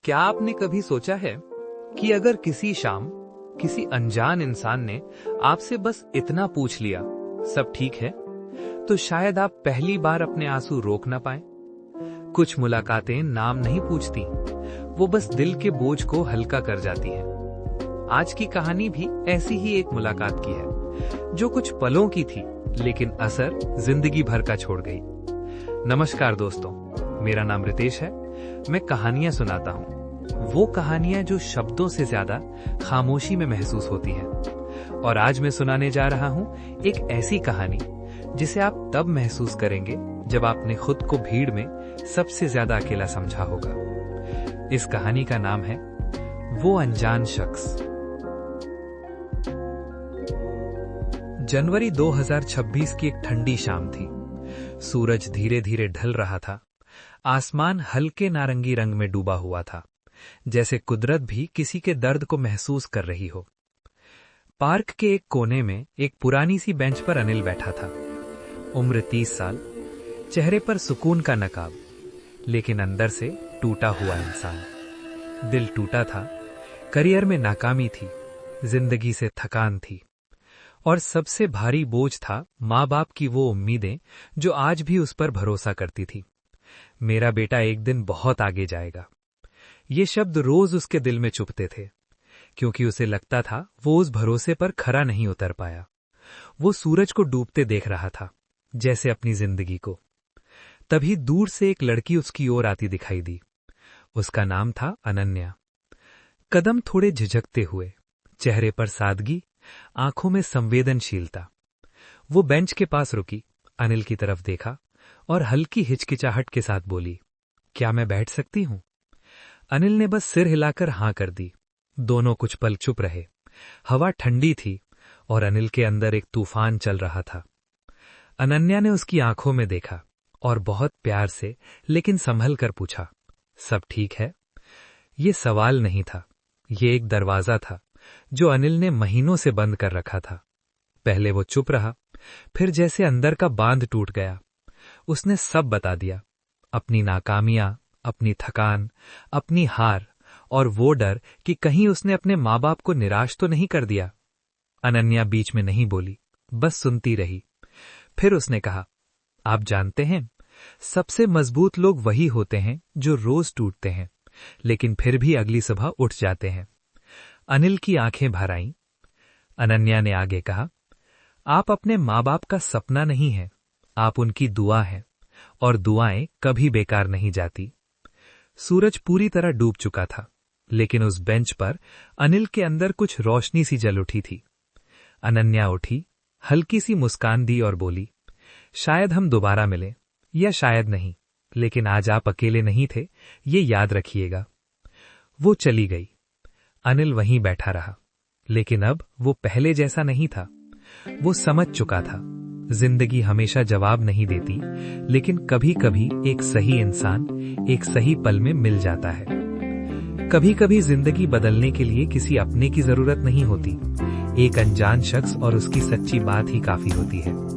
क्या आपने कभी सोचा है कि अगर किसी शाम किसी अनजान इंसान ने आपसे बस इतना पूछ लिया, सब ठीक है, तो शायद आप पहली बार अपने आंसू रोक ना पाए। कुछ मुलाकातें नाम नहीं पूछती, वो बस दिल के बोझ को हल्का कर जाती हैं। आज की कहानी भी ऐसी ही एक मुलाकात की है, जो कुछ पलों की थी, लेकिन असर जिंदगी भर का छोड़ गई। नमस्कार दोस्तों, मेरा नाम रितेश है। मैं कहानियां सुनाता हूँ, वो कहानियां जो शब्दों से ज्यादा खामोशी में महसूस होती हैं। और आज मैं सुनाने जा रहा हूं एक ऐसी कहानी जिसे आप तब महसूस करेंगे जब आपने खुद को भीड़ में सबसे ज्यादा अकेला समझा होगा। इस कहानी का नाम है वो अनजान शख्स। जनवरी 2026 की एक ठंडी शाम थी। सूरज धीरे धीरे ढल रहा था। आसमान हल्के नारंगी रंग में डूबा हुआ था, जैसे कुदरत भी किसी के दर्द को महसूस कर रही हो। पार्क के एक कोने में एक पुरानी सी बेंच पर अनिल बैठा था। उम्र 30 साल, चेहरे पर सुकून का नकाब, लेकिन अंदर से टूटा हुआ इंसान। दिल टूटा था, करियर में नाकामी थी, जिंदगी से थकान थी, और सबसे भारी बोझ था माँ बाप की वो उम्मीदें जो आज भी उस पर भरोसा करती थी। मेरा बेटा एक दिन बहुत आगे जाएगा। ये शब्द रोज उसके दिल में चुभते थे, क्योंकि उसे लगता था वो उस भरोसे पर खरा नहीं उतर पाया। वो सूरज को डूबते देख रहा था, जैसे अपनी जिंदगी को। तभी दूर से एक लड़की उसकी ओर आती दिखाई दी। उसका नाम था अनन्या। कदम थोड़े झिझकते हुए, चेहरे पर सादगी, आंखों में संवेदनशीलता। वो बेंच के पास रुकी, अनिल की तरफ देखा और हल्की हिचकिचाहट के साथ बोली, क्या मैं बैठ सकती हूं? अनिल ने बस सिर हिलाकर हां कर दी। दोनों कुछ पल चुप रहे। हवा ठंडी थी और अनिल के अंदर एक तूफान चल रहा था। अनन्या ने उसकी आंखों में देखा और बहुत प्यार से लेकिन संभल कर पूछा, सब ठीक है? ये सवाल नहीं था, ये एक दरवाजा था जो अनिल ने महीनों से बंद कर रखा था। पहले वो चुप रहा, फिर जैसे अंदर का बांध टूट गया। उसने सब बता दिया, अपनी नाकामियां, अपनी थकान, अपनी हार, और वो डर कि कहीं उसने अपने माँ बाप को निराश तो नहीं कर दिया। अनन्या बीच में नहीं बोली, बस सुनती रही। फिर उसने कहा, आप जानते हैं, सबसे मजबूत लोग वही होते हैं जो रोज टूटते हैं, लेकिन फिर भी अगली सुबह उठ जाते हैं। अनिल की आंखें भर आईं। अनन्या ने आगे कहा, आप अपने माँ बाप का सपना नहीं है, आप उनकी दुआ हैं, और दुआएं कभी बेकार नहीं जाती। सूरज पूरी तरह डूब चुका था, लेकिन उस बेंच पर अनिल के अंदर कुछ रोशनी सी जल उठी थी। अनन्या उठी, हल्की सी मुस्कान दी और बोली, शायद हम दोबारा मिलें, या शायद नहीं, लेकिन आज आप अकेले नहीं थे, ये याद रखिएगा। वो चली गई। अनिल वहीं बैठा रहा, लेकिन अब वो पहले जैसा नहीं था। वो समझ चुका था, जिंदगी हमेशा जवाब नहीं देती, लेकिन कभी कभी एक सही इंसान एक सही पल में मिल जाता है। कभी कभी जिंदगी बदलने के लिए किसी अपने की जरूरत नहीं होती, एक अनजान शख्स और उसकी सच्ची बात ही काफी होती है।